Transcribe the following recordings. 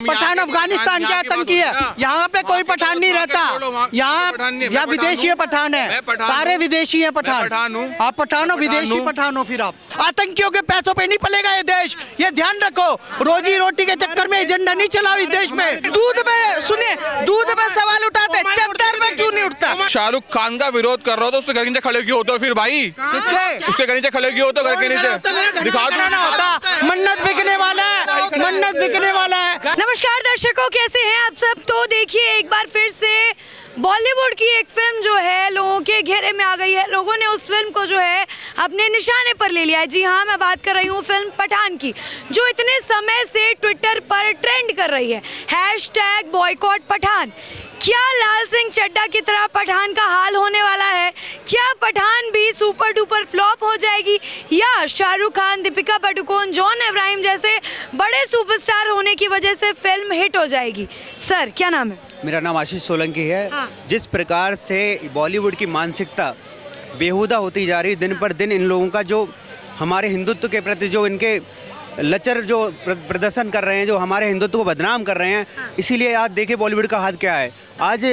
पठान अफगानिस्तान के आतंकी है, यहाँ पे कोई पठान नहीं रहता। यहाँ विदेशी पठान है, सारे विदेशी है पठान। आप पठान हो, विदेशी पठान हो, फिर आप आतंकियों के पैसों पे नहीं पलेगा ये देश, ये ध्यान रखो। रोजी रोटी के चक्कर में एजेंडा नहीं चलाओ इस देश में। दूध पे सुनिए, दूध पे सवाल उठाते, चद्दर पे क्यों नहीं उठता? शाहरुख खान का विरोध कर रहा हो तो उसके घर के नीचे खड़े क्यों होते हो फिर भाई? उसके घर नीचे खड़े क्यों होते हो? घर के नीचे दिखा दो होता। मन्नत बिकने वाला है, मन्नत बिकने वाला है। नमस्कार दर्शकों, कैसे हैं आप सब? तो देखिए एक बार फिर से बॉलीवुड की एक फिल्म जो है लोगों के घेरे में आ गई है। लोगों ने उस फिल्म को जो है अपने निशाने पर ले लिया है। जी हाँ, मैं बात कर रही हूँ फिल्म पठान की, जो इतने समय से ट्विटर पर ट्रेंड कर रही है। Hashtag boycott Pathaan. क्या लाल सिंह चड्ढा की तरह पठान का हाल होने वाला है? क्या पठान भी सुपर डुपर फ्लॉप हो जाएगी, या शाहरुख खान, दीपिका पादुकोण, जॉन अब्राहम जैसे बड़े सुपरस्टार होने की वजह से फिल्म हिट हो जाएगी? सर क्या नाम है? मेरा नाम आशीष सोलंकी है। हाँ। जिस प्रकार से बॉलीवुड की मानसिकता बेहुदा होती जा रही दिन पर दिन, इन लोगों का जो हमारे हिंदुत्व के प्रति जो इनके लचर जो प्रदर्शन कर रहे हैं, जो हमारे हिंदुत्व को बदनाम कर रहे हैं, इसीलिए आज देखिए बॉलीवुड का हाल क्या है। आज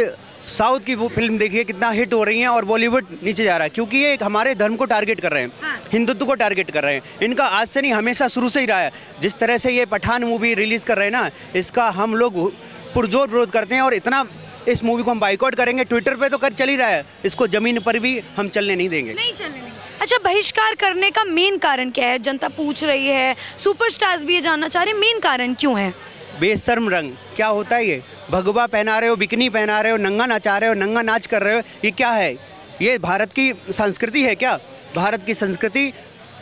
साउथ की वो फिल्म देखिए कितना हिट हो रही हैं और बॉलीवुड नीचे जा रहा है, क्योंकि ये हमारे धर्म को टारगेट कर रहे हैं, हिंदुत्व को टारगेट कर रहे हैं। इनका आज से नहीं, हमेशा शुरू से ही रहा है। जिस तरह से ये पठान मूवी रिलीज़ कर रहे हैं ना, इसका हम लोग पुरजोर विरोध करते हैं और इतना इस मूवी को हम बाइकआउट करेंगे। ट्विटर पे तो कर चल ही रहा है, इसको ज़मीन पर भी हम चलने नहीं देंगे। नहीं चलने देंगे। अच्छा, बहिष्कार करने का मेन कारण क्या है? जनता पूछ रही है, सुपरस्टार्स भी ये जानना चाह रहे हैं, मेन कारण क्यों है? बेशर्म रंग क्या होता है ये? भगवा पहना रहे हो, बिकनी पहना रहे हो, नंगा नचा रहे हो, नंगा नाच कर रहे हो, ये क्या है? ये भारत की संस्कृति है क्या? भारत की संस्कृति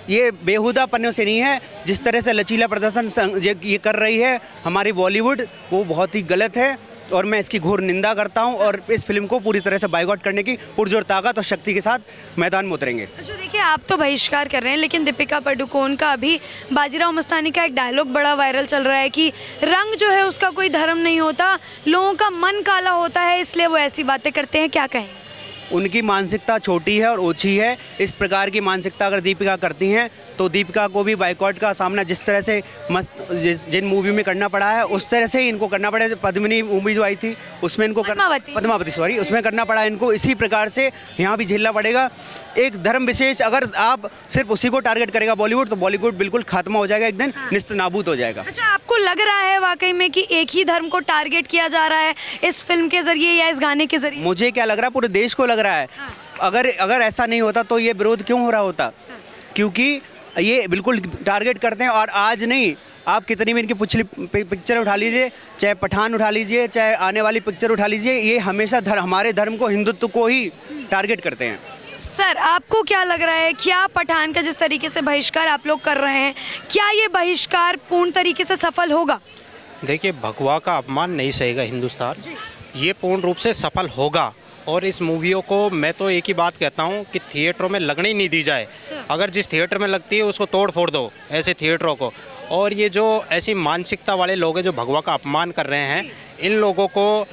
ये बेहुदा पन्नों से नहीं है। जिस तरह से लचीला प्रदर्शन ये कर रही है हमारी बॉलीवुड, वो बहुत ही गलत है और मैं इसकी घोर निंदा करता हूं और इस फिल्म को पूरी तरह से बाइकआउट करने की पुरजोर ताकत और शक्ति के साथ मैदान में उतरेंगे। अच्छा देखिए, आप तो बहिष्कार कर रहे हैं, लेकिन दीपिका पादुकोण का अभी बाजीराव मस्तानी का एक डायलॉग बड़ा वायरल चल रहा है कि रंग जो है उसका कोई धर्म नहीं होता, लोगों का मन काला होता है, इसलिए वो ऐसी बातें करते हैं। क्या कहें? उनकी मानसिकता छोटी है और ओछी है। इस प्रकार की मानसिकता अगर दीपिका करती हैं तो दीपिका को भी बाइकआउट का सामना जिस तरह से जिन मूवी में करना पड़ा है उस तरह से ही इनको करना पड़ेगा। पद्मिनी मूवी जो आई थी उसमें इनको पद्मावती सॉरी, उसमें करना पड़ा इनको, इसी प्रकार से यहाँ भी झेलना पड़ेगा। एक धर्म विशेष अगर आप सिर्फ उसी को टारगेट करेगा बॉलीवुड, तो बॉलीवुड बिल्कुल खात्मा हो जाएगा, एक दिन निस्त नाबूद हो जाएगा। अच्छा, आपको लग रहा है वाकई में कि एक ही धर्म को टारगेट किया जा रहा है इस फिल्म के जरिए या इस गाने के जरिए? मुझे क्या लग रहा है, पूरे देश को लग रहा है। अगर ऐसा नहीं होता तो ये विरोध क्यों हो रहा होता? क्योंकि ये बिल्कुल टारगेट करते हैं। और आज नहीं, आप कितनी भी इनकी पिछली पिक्चर उठा लीजिए, चाहे पठान उठा लीजिए, चाहे आने वाली पिक्चर उठा लीजिए, ये हमेशा हमारे धर्म को, हिंदुत्व को ही टारगेट करते हैं। सर आपको क्या लग रहा है, क्या पठान का जिस तरीके से बहिष्कार आप लोग कर रहे हैं, क्या ये बहिष्कार पूर्ण तरीके से सफल होगा? देखिए, भगवा का अपमान नहीं सहेगा हिंदुस्तान, ये पूर्ण रूप से सफल होगा। और इस मूवियों को मैं तो एक ही बात कहता हूँ कि थिएटरों में लगने ही नहीं दी जाए। अगर जिस थिएटर में लगती है उसको तोड़ फोड़ दो, ऐसे थिएटरों को। और ये जो ऐसी मानसिकता वाले लोग हैं जो भगवा का अपमान कर रहे हैं, इन लोगों को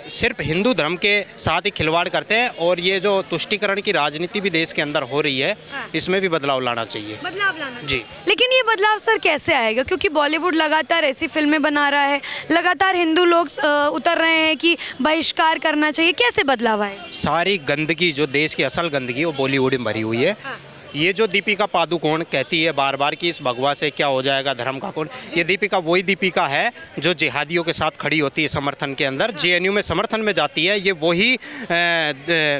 सिर्फ हिंदू धर्म के साथ ही खिलवाड़ करते हैं। और ये जो तुष्टीकरण की राजनीति भी देश के अंदर हो रही है, इसमें भी बदलाव लाना चाहिए। बदलाव लाना जी। लेकिन ये बदलाव सर कैसे आएगा? क्योंकि बॉलीवुड लगातार ऐसी फिल्में बना रहा है, लगातार हिंदू लोग उतर रहे हैं कि बहिष्कार करना चाहिए, कैसे बदलाव आएगा? सारी गंदगी, जो देश की असल गंदगी, वो बॉलीवुड में भरी हुई है। ये जो दीपिका पादुकोण कहती है बार बार कि इस भगवा से क्या हो जाएगा, धर्म का कौन, ये दीपिका वही दीपिका है जो जिहादियों के साथ खड़ी होती है समर्थन के अंदर, जेएनयू में समर्थन में जाती है। ये वही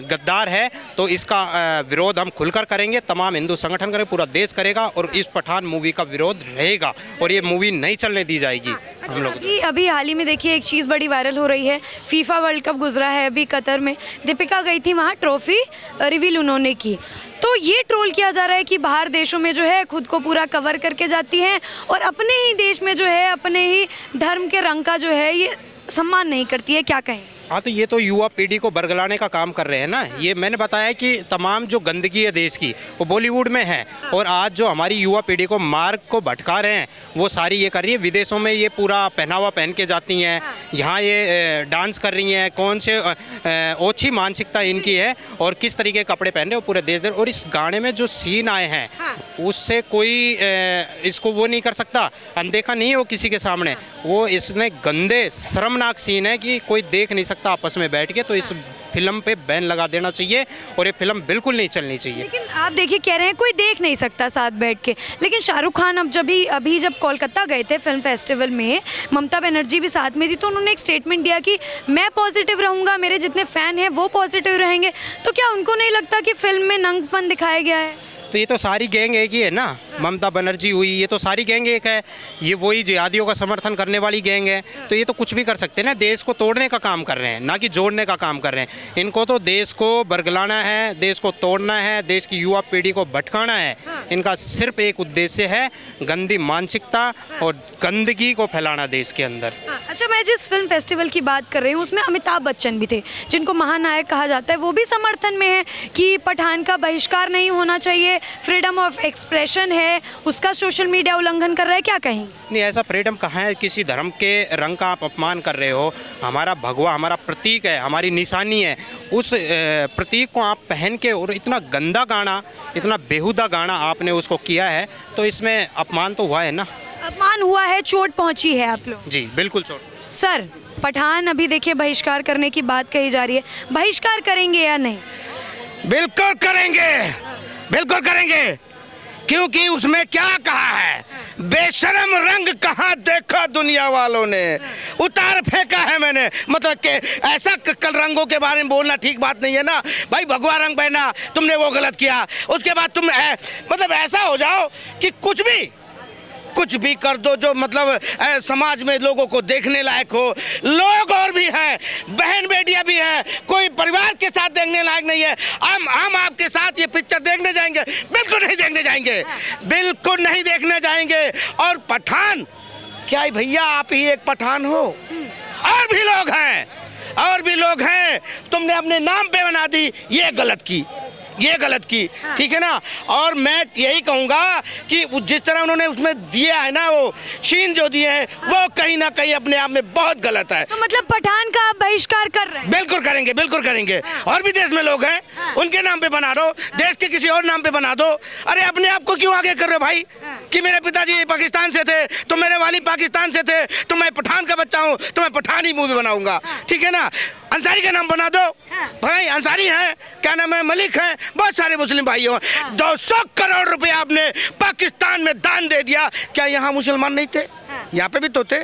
गद्दार है। तो इसका विरोध हम खुलकर करेंगे, तमाम हिंदू संगठन करेंगे, पूरा देश करेगा और इस पठान मूवी का विरोध रहेगा और ये मूवी नहीं चलने दी जाएगी। हम लोग अभी हाल ही में देखिए एक चीज़ बड़ी वायरल हो रही है, फीफा वर्ल्ड कप गुजरा है अभी कतर में, दीपिका गई थी वहाँ, ट्रॉफी रिवील उन्होंने की। तो ये ट्रोल किया जा रहा है कि बाहर देशों में जो है खुद को पूरा कवर करके जाती हैं और अपने ही देश में जो है अपने ही धर्म के रंग का जो है ये सम्मान नहीं करती है। क्या कहें? हाँ, तो ये तो युवा पीढ़ी को बरगलाने का काम कर रहे हैं ना। ये मैंने बताया कि तमाम जो गंदगी है देश की वो बॉलीवुड में है, और आज जो हमारी युवा पीढ़ी को मार्ग को भटका रहे हैं वो सारी ये कर रही है। विदेशों में ये पूरा पहनावा पहन के जाती हैं, यहाँ ये डांस कर रही हैं, कौन से ओछी मानसिकता इनकी है और किस तरीके के कपड़े पहन रहे हैं पूरे देश। और इस गाने में जो सीन आए हैं उससे कोई इसको वो नहीं कर सकता, अनदेखा नहीं हो किसी के सामने। वो इसमें गंदे शर्मनाक सीन है कि कोई देख नहीं सकता आपस में बैठ के। तो इस फिल्म पे बैन लगा देना चाहिए और ये फिल्म बिल्कुल नहीं चलनी चाहिए। लेकिन आप देखिए कह रहे हैं कोई देख नहीं सकता साथ बैठ के, लेकिन शाहरुख खान अब अभी जब कोलकाता गए थे फिल्म फेस्टिवल में, ममता बनर्जी भी साथ में थी, तो उन्होंने एक स्टेटमेंट दिया कि मैं पॉजिटिव रहूंगा, मेरे जितने फैन हैं वो पॉजिटिव रहेंगे। तो क्या उनको नहीं लगता कि फिल्म में नंगपन दिखाया गया है? तो ये तो सारी गैंग एक ही है ना, ममता बनर्जी हुई, ये तो सारी गैंग एक है। ये वही जिहादियों का समर्थन करने वाली गैंग है। तो ये तो कुछ भी कर सकते हैं ना, देश को तोड़ने का काम कर रहे हैं, ना कि जोड़ने का काम कर रहे हैं। इनको तो देश को बरगलाना है, देश को तोड़ना है, देश की युवा पीढ़ी को भटकाना है। इनका सिर्फ एक उद्देश्य है, गंदी मानसिकता और गंदगी को फैलाना देश के अंदर। अच्छा, मैं जिस फिल्म फेस्टिवल की बात कर रही हूँ उसमें अमिताभ बच्चन भी थे, जिनको महानायक कहा जाता है, वो भी समर्थन में है कि पठान का बहिष्कार नहीं होना चाहिए, फ्रीडम ऑफ एक्सप्रेशन है, उसका सोशल मीडिया उल्लंघन कर रहा है। क्या कहेंगे? नहीं, ऐसा फ्रीडम कहाँ है? किसी धर्म के रंग का आप अपमान कर रहे हो। हमारा भगवा हमारा प्रतीक है, हमारी निशानी है, उस प्रतीक को आप पहन के और इतना गंदा गाना, इतना बेहुदा गाना आपने उसको किया है, तो इसमें अपमान तो हुआ है ना। अपमान हुआ है, चोट पहुंची है आप लोग। जी बिल्कुल चोट। सर, पठान अभी देखिए बहिष्कार करने की बात कही जा रही है, बहिष्कार करेंगे या नहीं? बिल्कुल करेंगे, बिल्कुल करेंगे, क्योंकि उसमें क्या कहा है, बेशरम रंग कहाँ देखा दुनिया वालों ने, उतार फेंका है मैंने। मतलब कि ऐसा कल रंगों के बारे में बोलना ठीक बात नहीं है ना भाई। भगवा रंग पहना तुमने, वो गलत किया, उसके बाद तुम मतलब ऐसा हो जाओ कि कुछ भी कर दो जो मतलब समाज में लोगों को देखने लायक हो। लोग और भी हैं, बहन बेटियां भी हैं, कोई परिवार के साथ देखने लायक नहीं है। हम आपके साथ ये पिक्चर देखने जाएंगे? बिल्कुल नहीं देखने जाएंगे, बिल्कुल नहीं देखने जाएंगे। और पठान क्या है भैया, आप ही एक पठान हो, और भी लोग हैं, और भी लोग हैं। तुमने अपने नाम पे बना दी, ये गलत की, ये गलत की, ठीक है ना। और मैं यही कहूँगा कि जिस तरह उन्होंने उसमें दिया है ना, वो शीन जो दिए हैं, वो कहीं ना कहीं अपने आप में बहुत गलत है। तो मतलब पठान का आप बहिष्कार कर रहे हैं? बिल्कुल करेंगे, बिल्कुल करेंगे। और भी देश में लोग हैं, उनके नाम पे बना दो, देश के किसी और नाम पे बना दो। अरे अपने आप को क्यों आगे कर रहे हो भाई? कि मेरे पिताजी पाकिस्तान से थे, तो मेरे वालिद पाकिस्तान से थे, तो मैं पठान का बच्चा हूँ, तो मैं पठानी मूवी बनाऊंगा, ठीक है ना। अंसारी का नाम बना दो भाई, अंसारी है, क्या नाम है, मलिक है, बहुत सारे मुस्लिम भाई हो। 200 करोड़ रुपए आपने पाकिस्तान में दान दे दिया, क्या यहाँ मुसलमान नहीं थे? यहाँ पे भी तो थे।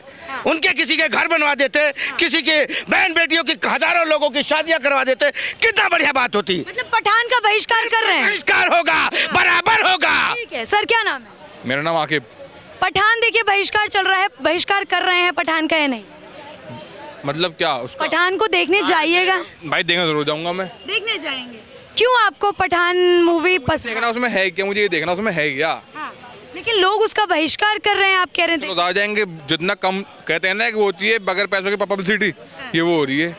उनके किसी के घर बनवा देते, किसी के बहन बेटियों की हजारों लोगों की शादियां करवा देते, कितना बढ़िया बात होती। मतलब पठान का बहिष्कार कर रहे हैं? बहिष्कार होगा, बराबर होगा। ठीक है सर, क्या नाम है? मेरा नाम आकिब। पठान देखिए बहिष्कार चल रहा है, बहिष्कार कर रहे हैं पठान का या नहीं? मतलब क्या उसका? पठान को देखने जाइएगा? भाई देखने जरूर जाऊंगा मैं। देखने जाएंगे? क्यों आपको पठान मूवी पसंद? देखना उसमें है क्या, मुझे ये देखना उसमें है क्या। लेकिन लोग उसका बहिष्कार कर रहे हैं, आप कह रहे थे। तो आ जाएंगे, जितना कम कहते हैं ना कि वो होती है बगैर पैसों की पब्लिसिटी, ये वो हो रही है।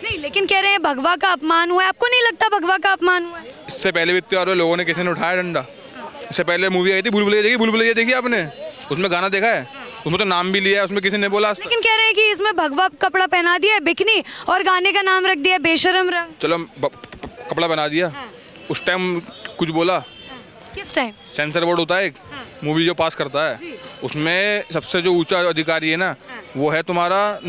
नहीं, लेकिन कह रहे हैं भगवा का अपमान हुआ है, आपको नहीं लगता भगवा का अपमान हुआ है? इससे पहले भी इतने और लोगों ने किसी ने उठाया डंडा। इससे पहले मूवी आई थी भूल भुलैया, देखी भूल भुलैया देखी आपने? उसमें गाना देखा है, उसमें तो नाम भी लिया है, उसमें किसी ने बोला। लेकिन कह रहे हैं कि इसमें भगवा कपड़ा पहना दिया है बिकनी, और गाने का नाम रख दिया है बेशरम रंग। चलो कपड़ा बना दिया, उस टाइम कुछ बोला? किस टाइम? सेंसर बोर्ड होता है एक, मूवी जो पास करता है, उसमें सबसे जो ऊंचा अधिकारी है ना, वो है तुम्हारा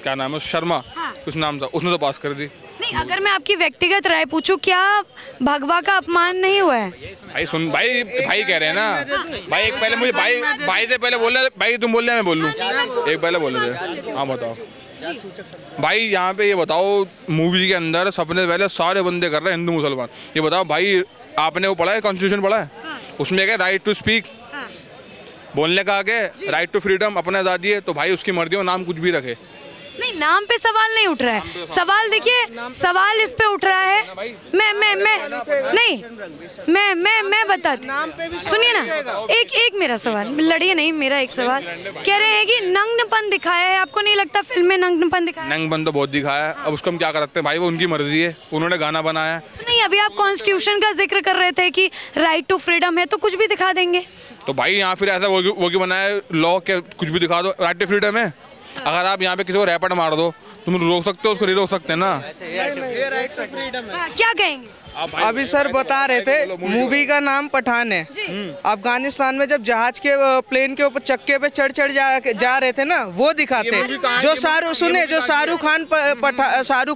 क्या नाम है, शर्मा, उस नाम था, उसने तो पास कर दी। नहीं, अगर मैं आपकी व्यक्तिगत राय पूछूं, क्या भगवा का अपमान नहीं हुआ है? भाई सुन, भाई कह रहे हैं ना भाई, एक पहले मुझे भाई से पहले बोल रहे, भाई तुम बोल रहे मैं बोल लूँ, एक पहले बोल रहे थे। हाँ बताओ भाई, यहाँ पे ये बताओ, मूवी के अंदर सबने पहले सारे बंदे कर रहे हैं हिंदू मुसलमान। ये बताओ भाई, आपने वो पढ़ा है, कॉन्स्टिट्यूशन पढ़ा है? उसमें क्या, राइट टू स्पीक, बोलने का आगे, राइट टू फ्रीडम, अपने आज़ादी है। तो भाई उसकी मर्जी हो, नाम कुछ भी रखे। नहीं, नाम पे सवाल नहीं उठ रहा है। सवाल देखिए, सवाल इस पे उठ रहा है। मैं बताती, सुनिए ना, एक मेरा सवाल, लड़िए नहीं, मेरा एक सवाल। कह रहे हैं कि नग्नपन दिखाया है, आपको नहीं लगता फिल्म में नग्नपन दिखाया? नंगपन तो बहुत दिखाया है, अब उसको हम क्या कर सकते हैं भाई, वो उनकी मर्जी है, उन्होंने गाना बनाया है। नहीं, अभी आप कॉन्स्टिट्यूशन का जिक्र कर रहे थे कि राइट टू फ्रीडम है, तो कुछ भी दिखा देंगे। तो भाई यहाँ फिर ऐसा वो क्यों बनाया लॉ के, कुछ भी दिखा दो, राइट टू फ्रीडम है। अगर आप यहाँ पे किसी को रैपट मार दो तुम रोक सकते हो, उसको नहीं रोक सकते ना। हाँ, क्या कहेंगे? अभी सर बता रहे थे मूवी का नाम पठान है। अफगानिस्तान में जब जहाज के प्लेन के ऊपर चक्के पे चढ़ जा रहे थे ना, वो दिखाते। जो शाहरुख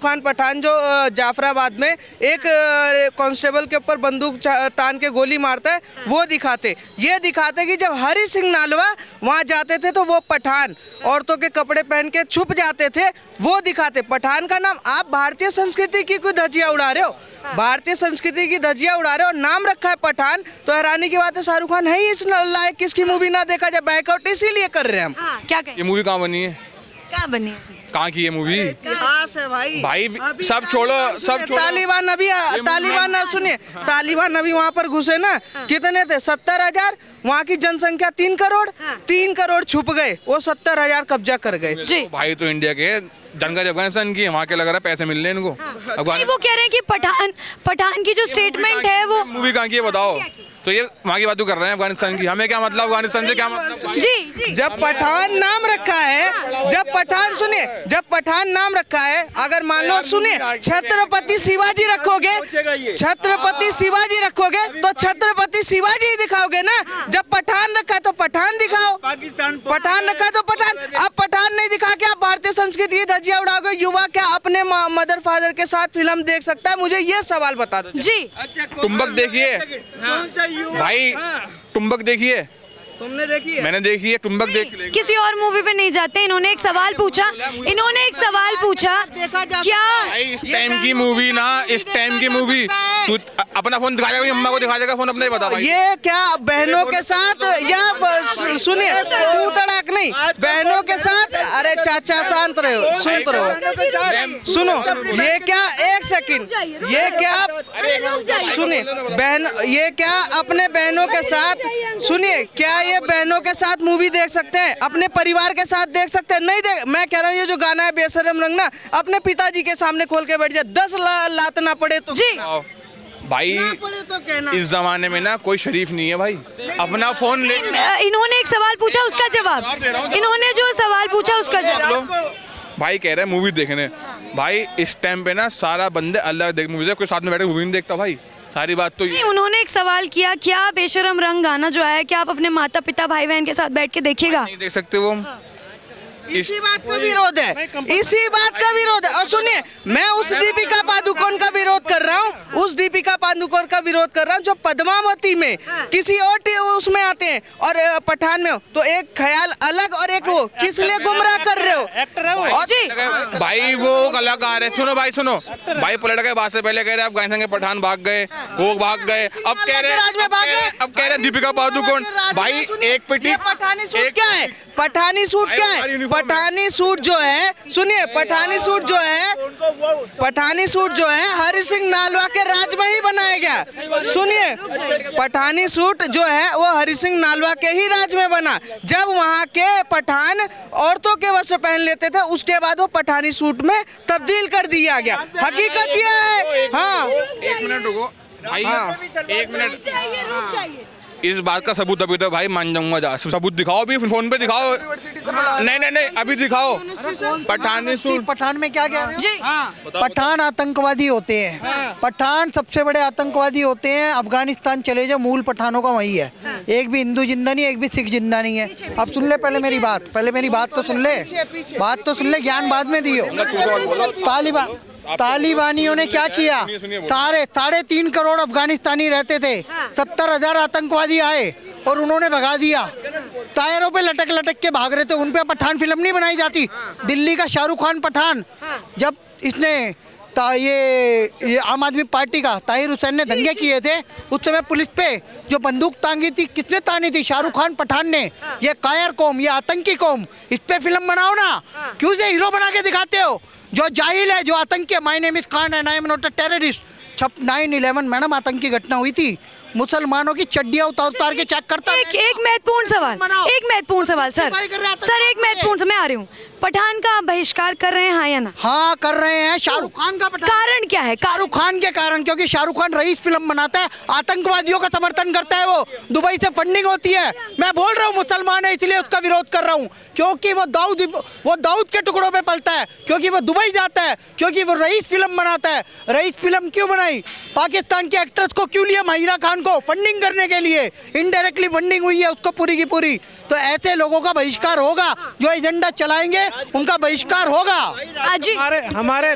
खान पठान जो जाफराबाद में एक कांस्टेबल के ऊपर बंदूक तान के गोली मारता है, वो दिखाते। ये दिखाते कि जब हरि सिंह नालवा वहाँ जाते थे तो वो पठान औरतों के कपड़े पहन के छुप जाते थे, वो दिखाते। पठान का नाम, आप भारतीय संस्कृति की कोई धज्जियां उड़ा रहे हो, भारतीय संस्कृति की धज्जियां उड़ा रहे हो, नाम रखा है पठान। तो हैरानी की बात है शाहरुख खान है ही इस लायक, किसकी मूवी ना देखा जाए, बैकआउट इसीलिए कर रहे हैं हम। हाँ, क्या कहेंगे? ये मूवी कहाँ बनी है? कहाँ बनी है? कहाँ की ये मूवी? इतिहास है भाई। सब छोड़ो, सब छोड़ो। तालिबान सुनिए, तालिबान अभी वहाँ पर घुसे ना, कितने थे? 70,000। वहाँ की जनसंख्या 3 करोड़। 3 करोड़ छुप गए, वो 70,000 कब्जा कर गए। जी। भाई तो इंडिया के जानकारी अफगानिस्तान की है, वहाँ के लग रहा है पैसे मिल रहे हैं इनको। नहीं, वो कह रहे हैं कि पठान की जो स्टेटमेंट है वो मूवी कहाँ की है बताओ? तो ये वहाँ की बात कर रहे हैं अफगानिस्तान की, हमें क्या मतलब अफगानिस्तान से क्या मतलब? जी। जब पठान नाम रखा है, जब पठान नाम रखा है, अगर मान लो सुनिए छत्रपति शिवाजी रखोगे, छत्रपति शिवाजी रखोगे तो छत्रपति शिवाजी ही दिखाओगे ना। जब पठान रखा है तो पठान दिखाओ, पठान रखा है तो पठान। अब पठान नहीं दिखा के आप भारतीय संस्कृति की धज्जियां उड़ाओगे, युवा क्या अपने मदर फादर के साथ फिल्म देख सकता है? मुझे ये सवाल बता दो। जी। टुम्बक देखिए भाई, टुम्बक देखिए। तुमने देखी है? मैंने देखी है, टुम्बक देख। किसी और मूवी पे नहीं जाते। इन्होंने एक सवाल पूछा क्या इस टाइम की मूवी ना, इस टाइम की मूवी तू अपना फोन दिखा देगा, अम्मा को दिखा देगा फोन, अपना ही बता भाई। ये क्या बहनों के साथ या सुनिए तू तड़ाक नहीं, बहनों के साथ। अरे चाचा शांत रहो, सुनते रहो, सुनो। ये क्या, एक सेकंड, ये क्या सुनिए बहन, ये क्या अपने बहनों के साथ, सुनिए क्या ये बहनों के साथ मूवी देख सकते हैं? अपने परिवार के साथ देख सकते हैं? नहीं देख। मैं कह रहा हूँ ये जो गाना है बेशरम रंग ना, अपने पिताजी के सामने खोल के बैठ जाए, 10 लात ना पड़े तो जी भाई। तो कहना इस जमाने में ना कोई शरीफ नहीं है भाई, अपना फोन ले। इन्होंने एक सवाल पूछा, उसका जवाब। इन्होंने जो सवाल पूछा उसका जवाब। भाई कह रहे हैं मूवी देखने। भाई इस टाइम पे ना सारा बंदे अलग देख मूवी, कोई साथ में बैठे मूवी नहीं देखता भाई। सारी बात तो नहीं, उन्होंने एक सवाल किया, क्या बेशरम रंग गाना जो है, क्या आप अपने माता पिता भाई बहन के साथ बैठ के देखिएगा? नहीं देख सकते वो। इसी बात का विरोध है, इसी बात का विरोध है। और सुनिए मैं उस दीपिका पादुकोण का विरोध कर रहा हूँ, उस दीपिका पादुकोण का विरोध कर रहा हूँ जो पद्मावती में किसी और उसमें आते हैं और पठान में हो, तो एक ख्याल अलग और एक वो, किस लिए गुमराह कर रहे हो? और भाई वो कलाकार है। सुनो भाई, सुनो भाई, पलट गए बात से पहले कह रहे अफगानिस्तान के पठान भाग गए, वो भाग गए, अब कह रहे दीपिका पादुकोण। भाई एक पिटी पठानी सूट क्या है? पठानी सूट क्या है? पठानी सूट जो है, सुनिए पठानी सूट जो है हरि सिंह नालवा के राज में ही बनाया गया। सुनिए पठानी सूट जो है वो हरि सिंह नालवा के ही राज में बना। जब वहाँ के पठान औरतों के वस्त्र पहन लेते थे, उसके बाद वो पठानी सूट में तब्दील कर दिया गया। हकीकत यह है। हाँ 1 मिनट रुको भाई, 1 मिनट। इस बात का सबूत अभी तो भाई मान जाऊंगा, जा सबूत दिखाओ, अभी फोन पे दिखाओ। नहीं अभी दिखाओ। पठानी सूट, पठान में क्या कह रहे जी हैं? पठान आतंकवादी होते हैं, पठान सबसे बड़े आतंकवादी होते हैं। अफगानिस्तान चले जाओ, मूल पठानों का वही है। एक भी हिंदू जिंदा नहीं, एक भी सिख जिंदा नहीं है। अब सुन ले पहले मेरी बात तो सुन ले, ज्ञान बाद में दियो। तालिबानियों ने क्या किया? 3.5 करोड़ अफगानिस्तानी रहते थे, 70,000 आतंकवादी आए और उन्होंने भगा दिया। टायरों पे लटक के भाग रहे थे, उन पे पठान फिल्म नहीं बनाई जाती। दिल्ली का शाहरुख खान पठान, जब इसने ये आम आदमी पार्टी का ताहिर हुसैन ने दंगे किए थे, उस समय पुलिस पे जो बंदूक तांगी थी, किसने तानी थी? शाहरुख खान पठान ने। ये कायर कौम, ये आतंकी कौम, इस पे फिल्म बनाओ ना, क्यों से हीरो बना के दिखाते हो? जो जाहिल है, जो आतंकी है। My name is Khan and I am not a terrorist. 9/11 madam आतंकी घटना हुई थी, मुसलमानों की चड्डियां उतार उतार के चेक करता है। एक महत्वपूर्ण सवाल, एक महत्वपूर्ण सवाल सर, सर एक महत्वपूर्ण, मैं आ रही हूँ। पठान का बहिष्कार कर रहे हैं हाँ या ना? हाँ कर रहे हैं। शाहरुख खान का कारण क्या है? शाहरुख खान के कारण, क्योंकि शाहरुख खान रईस फिल्म बनाता है, आतंकवादियों का समर्थन करता है, वो दुबई से फंडिंग होती है। मैं बोल रहा हूँ मुसलमान है इसलिए उसका विरोध कर रहा हूँ, क्योंकि वो दाऊद के टुकड़ों पे पलता है, क्योंकि वो दुबई जाता है, क्योंकि वो रईस फिल्म बनाता है। रईस फिल्म क्यों बनाई? पाकिस्तान के एक्ट्रेस को क्यों लिया? माहिरा खान को फंडिंग करने के लिए, इनडायरेक्टली फंडिंग हुई है उसको पूरी की पूरी। तो ऐसे लोगों का बहिष्कार होगा, जो एजेंडा चलाएंगे उनका बहिष्कार होगा। हमारे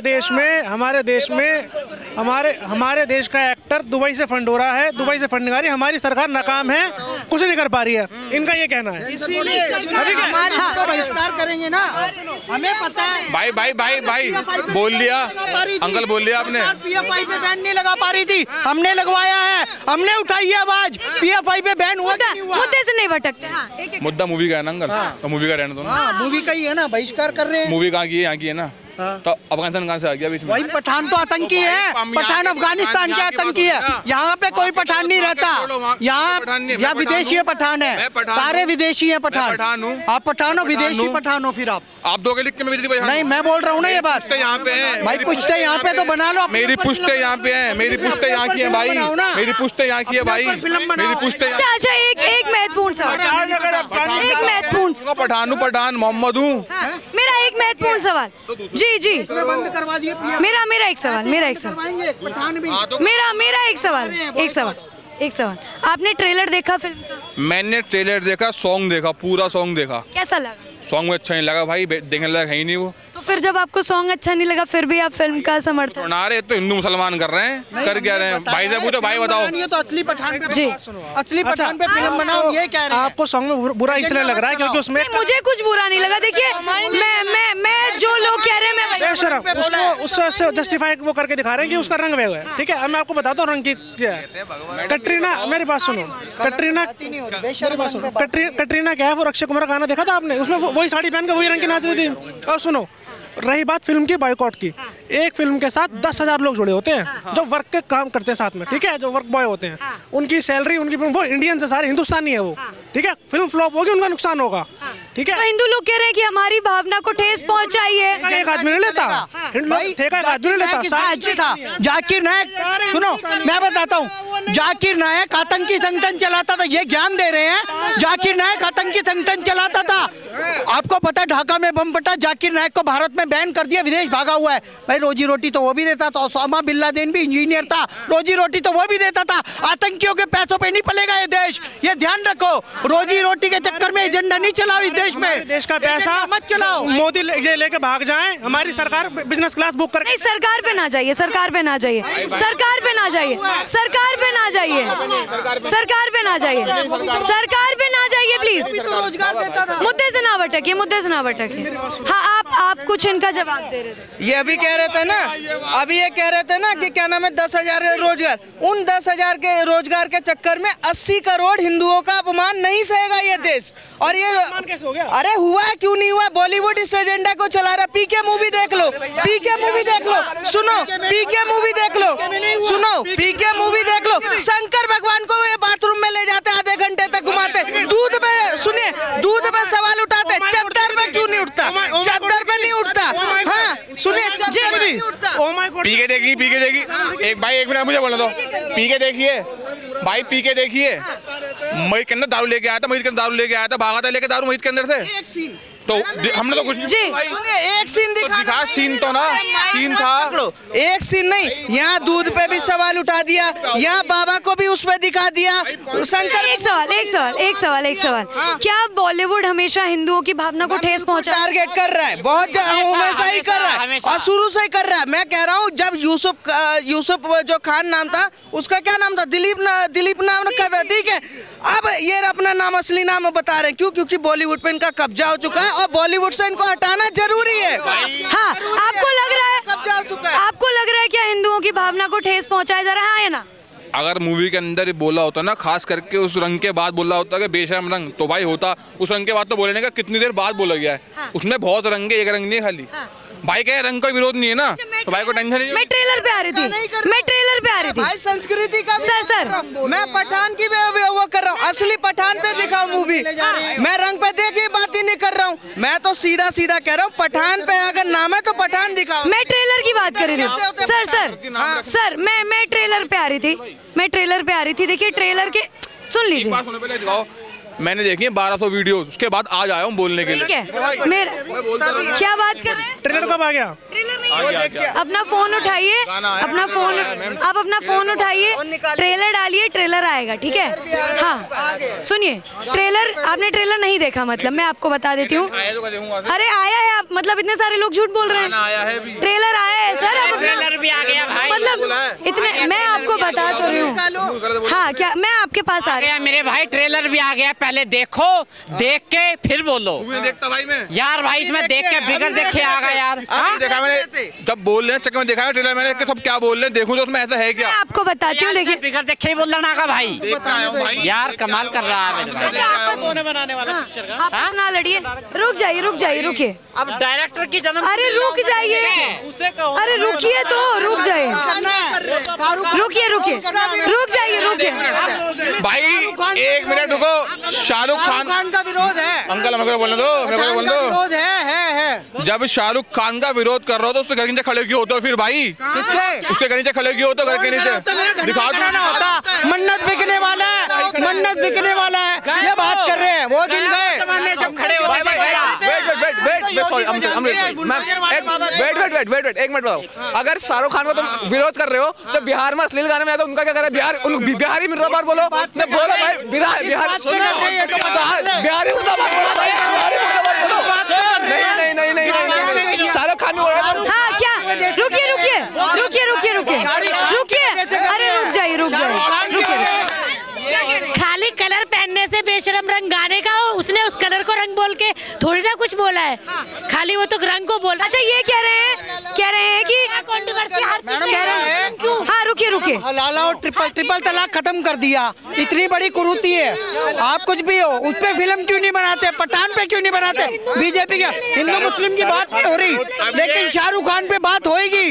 देश का एक्टर दुबई से फंड हो रहा है, दुबई से फंडिंग आ रही है, हमारी सरकार नाकाम है, कुछ नहीं कर पा रही है, इनका ये कहना है। बहिष्कार करेंगे ना, हमें पता है। भाई बोल लिया, अंकल बोल लिया आपने। PFI पे बैन नहीं लगा पा रही थी, हमने लगवाया है, हमने उठाई है आवाज। PFI पे बैन हुआ कि नहीं हुआ? मुद्दे से नहीं भटकते। हाँ, एक मुद्दा मूवी का है ना अंकल, तो मूवी का रहने दो ना। हाँ मूवी का ही है ना, बहिष्कार कर रहे हैं। मूवी कहाँ की है? यहाँ की है ना। तो अफगानिस्तान कहाँ से आ गया बीच में? वही पठान तो आतंकी है, पठान अफगानिस्तान के आतंकी है। यहाँ पे कोई पठान नहीं रहता, यहाँ विदेशी है पठान है, सारे विदेशी है पठान। आप पठान हो, विदेशी पठान हो फिर आप दो के लिख के मैं विदेशी पठान नहीं, मैं बोल रहा हूँ ना ये बात। यहाँ पे है भाई पुश्ते यहाँ पे तो बना लो। मेरी पुश्ते यहाँ पे है, मेरी पुश्ते यहाँ की है भाई, मेरी पुश्ते यहाँ की है भाई, मेरी पुश्ते। अच्छा एक महत्वपूर्ण सवाल, एक महत्वपूर्ण, पठान मोहम्मद हूँ। मेरा एक महत्वपूर्ण सवाल, जी बंद करवा दिए। मेरा एक सवाल, मेरा एक सवाल, आपने ट्रेलर देखा फिल्म का? मैंने ट्रेलर देखा, सॉन्ग देखा, पूरा सॉन्ग देखा। कैसा लगा? सॉन्ग में अच्छा नहीं लगा भाई, देखने लायक है ही नहीं वो। तो फिर जब आपको सॉन्ग अच्छा नहीं लगा फिर भी आप फिल्म का समर्थन? बना रहे तो हिंदू मुसलमान कर रहे हैं, कर क्या रहे हैं? भाई से पूछो, भाई बताओ। तो असली पठान पे जी, असली पठान पे फिल्म बनाओ, ये कह रहे हैं। आपको सॉन्ग में बुरा इसलिए लग रहा है क्योंकि उसमें मुझे कुछ बुरा नहीं लगा। देखिए मैं जो लोग कह रहे हैं मैं उससे जस्टिफाई वो करके दिखा रहे हैं कि उसका रंग वे है। ठीक है, अब मैं आपको बताता हूँ रंग की क्या है। कटरीना, मेरी बात सुनो, कटरीना क्या है, वो अक्षय कुमार का गाना देखा था आपने? उसमें वही साड़ी पहन के वही रंग की नाच रही थी। और सुनो, रही बात फिल्म की बायकॉट की, एक फिल्म के साथ 10,000 लोग जुड़े होते हैं जो वर्क के काम करते हैं साथ में, ठीक है, जो वर्क बॉय होते हैं, उनकी सैलरी, उनकी वो इंडियन से सारे हिंदुस्तानी है वो, ठीक है। फिल्म फ्लॉप होगी, उनका नुकसान होगा, ठीक है। तो हिंदू लोग कह रहे हैं कि हमारी भावना को ठेस पहुंचाई है। एक आदमी नहीं लेता, ठेका एक आदमी नहीं लेता। जाकिर नायक, सुनो मैं बताता हूँ, जाकिर नायक आतंकी संगठन चलाता था, ये ज्ञान दे रहे हैं। जाकिर नायक आतंकी संगठन चलाता था, आपको पता है ढाका में बम फटा, जाकिर नायक को भारत में बैन कर दिया, विदेश भागा हुआ है। भाई रोजी रोटी तो वो भी देता था, ओसामा बिन लादेन भी इंजीनियर था, रोजी रोटी तो वो भी देता था। आतंकियों के पैसों पे नहीं पलेगा ये देश, ये ध्यान रखो। रोजी रोटी के चक्कर में एजेंडा नहीं चलाओ इस देश में, देश का पैसा मत चलाओ। मोदी ये लेके भाग जाए, हमारी सरकार बिजनेस क्लास बुक करके। नहीं, सरकार पे ना जाइए, सरकार पे ना जाइए, सरकार पे ना जाइए, सरकार पे ना जाइए, सरकार पे ना जाइए, सरकार पे ना जाइए प्लीज। मुद्दे से ना भटकिए, मुद्दे से ना भटकिए। हाँ आप कुछ इनका जवाब दे रहे थे। ये अभी कह रहे थे ना, अभी ये कह रहे थे ना कि क्या नाम है 10,000 रोजगार, उन 10,000 के रोजगार के चक्कर में 80 करोड़ हिंदुओं का अपमान नहीं सहेगा ये देश। और ये अरे हुआ है, क्यों नहीं हुआ? बॉलीवुड इस एजेंडा को चला रहा है। पीके मूवी देख लो, पीके मूवी देख लो, सुनो पीके मूवी देख लो, सुनो पीके मूवी देख लो। शंकर भगवान को ये बाथरूम में ले जाते, आधे घंटे तक घुमाते, दूध पे सुनिए, दूध पे सवाल उठाते, चद्दर पे क्यों नहीं उठता? चद्दर पे नहीं उठता। हाँ सुनिए, चद्दर पे नहीं उठता। पीके देखी, पीके देखी। एक भाई, एक मिनट मुझे बोलने दो। पीके देखिए भाई, पीके देखिए। मईद के अंदर दारू लेके आया था, मईद के अंदर दारू लेके आया था, भागा था लेके दारू मईद के अंदर से। तो हमने तो कुछ नहीं। एक सीन दिखा, सीन तो ना, सीन था, एक सीन नहीं। यहाँ दूध पे भी सवाल उठा दिया, यहाँ बाबा को भी उस पे दिखा दिया। शंकर, एक सवाल, क्या बॉलीवुड हमेशा हिंदुओं की भावना को ठेस पहुंचा टारगेट कर रहा है? बहुत हमेशा ही कर रहा है और शुरू से ही कर रहा है। मैं कह रहा हूँ, जब यूसुफ जो खान नाम था, उसका क्या नाम था? दिलीप नाम रखा था, ठीक है। अब ये अपना नाम, असली नाम बता रहे हैं, क्यों? क्योंकि बॉलीवुड पे इनका कब्जा हो चुका है और बॉलीवुड से इनको हटाना जरूरी है। हाँ, आपको लग रहा है, कब्जा हो चुका है। आपको लग रहा है क्या हिंदुओं की भावना को ठेस पहुंचाया जा रहा है, हाँ या ना? अगर मूवी के अंदर बोला होता ना, खास करके उस रंग के बाद बोला होता कि बेशरम रंग, तो भाई होता। उस रंग के बाद तो बोलने का कितनी देर बाद बोला गया है। उसमें बहुत रंग है, एक रंग नहीं खाली। भाई क्या रंग का विरोध नहीं है ना, तो भाई को टेंशन नहीं मैं ट्रेलर पे आ रही थी, मैं ट्रेलर पे आ रही भाई थी। संस्कृति का भी सर, बात कर रहा हूं। मैं पठान की वो कर रहा हूँ, असली पठान पे दिखाओ मूवी। मैं रंग पे देख के बात ही नहीं कर रहा हूँ, मैं तो सीधा सीधा कह रहा हूँ पठान पे अगर नाम है तो पठान दिखाओ। मैं ट्रेलर की बात कर रही थी सर, मैं ट्रेलर पे आ रही थी, मैं ट्रेलर पे आ रही थी। देखिए ट्रेलर के सुन एक लीजिए, बात सुनो पहले दिखाओ। मैंने देखी है 1200 वीडियोस, उसके बाद आज आया हूँ बोलने के लिए। ठीक है। मेरा क्या बात कर रहे हैं? ट्रेलर कब आ गया? ट्रेलर नहीं, अपना फोन उठाइए, अपना फोन, आप अपना फोन उठाइए, ट्रेलर डालिए, ट्रेलर आएगा। ठीक है। हाँ सुनिए, ट्रेलर आपने ट्रेलर नहीं देखा, मतलब मैं आपको बता देती हूँ। अरे आया है, आप मतलब इतने सारे लोग झूठ बोल रहे हैं। ट्रेलर आया है सर, अब ट्रेलर भी आ गया भाई, मतलब इतने मैं आपको बता तो रही हूँ। हाँ क्या मैं आपके पास आ गया? मेरे भाई ट्रेलर भी आ गया, पहले देखो, देख के फिर बोलो। देखता भाई मैं यार भाई इसमें देख के बिगड़ देखे आ गया यार। देखा मैंने, जब बोल रहे हैं चक्कर में देखा है ट्रेलर मैंने कि सब क्या बोल रहे हैं, देखूं तो उसमें ऐसा है क्या। मैं आपको बताती हूँ, देखिए बिगड़ देखे ही बोलना ना का भाई, यार कमाल कर रहा है मेरे भाई। बनाने वाला पिक्चर का आपस ना लड़िए, रुक जाइए, रुक जाइए, रुकिए। अब डायरेक्टर की जन्म, अरे रुक जाइए, अरे रुकिए तो, रुक जाइए, रुकिए रुकिए, रुक जाइए, रुकिए। भाई 1 मिनट रुको। शाहरुख खान का विरोध है, अंकल मेरे को बोलने दो, मेरे को बोलने दो। विरोध है। जब शाहरुख खान का विरोध कर रहा हो तो उसके घर के नीचे खड़े क्यों होते हो फिर भाई? उसके घर नीचे खड़े क्यों होते हो? घर के नीचे दिखा दो। होता मन्नत बिकने वाला है, मन्नत बिकने वाला है, ये बात कर रहे हैं। वो दिन गए जब खड़े हो वेट एक मिनट बताओ। अगर शाहरुख खान को तुम विरोध कर रहे हो तो बिहार में अश्लील गाने में आया तो उनका क्या कर रहे हैं? बिहारी मुर्दाबाद बोलो, बोलो भाई, बिहारी मुर्दाबाद बोलो भाई, बिहारी मुर्दाबाद बोलो। नहीं शाहरुख खान बोल रहा है। हाँ क्या, रुकिए रुकिए रुकिए रुकिए रुकिए रुकिए, अरे रुक जाइए, रुक जाइए, रुकिए। खाली कलर पहनने से बेशरम रंग गाने का हो, उसने उस कलर को रंग बोल के थोड़ी ना कुछ बोला है, खाली वो तो रंग को बोल। अच्छा ये कह रहे हैं कि कंट्रोवर्सी हर चीज कह रहे हैं क्यों? हाँ रुकिए रुकिए, हलाला और ट्रिपल तलाक खत्म कर दिया। इतनी बड़ी कुरीति है, आप कुछ भी हो उस पे फिल्म क्यों नहीं बनाते? पठान पे क्यों नहीं बनाते? बीजेपी के हिंदू मुस्लिम की बात नहीं हो रही, लेकिन शाहरुख खान पे बात होएगी।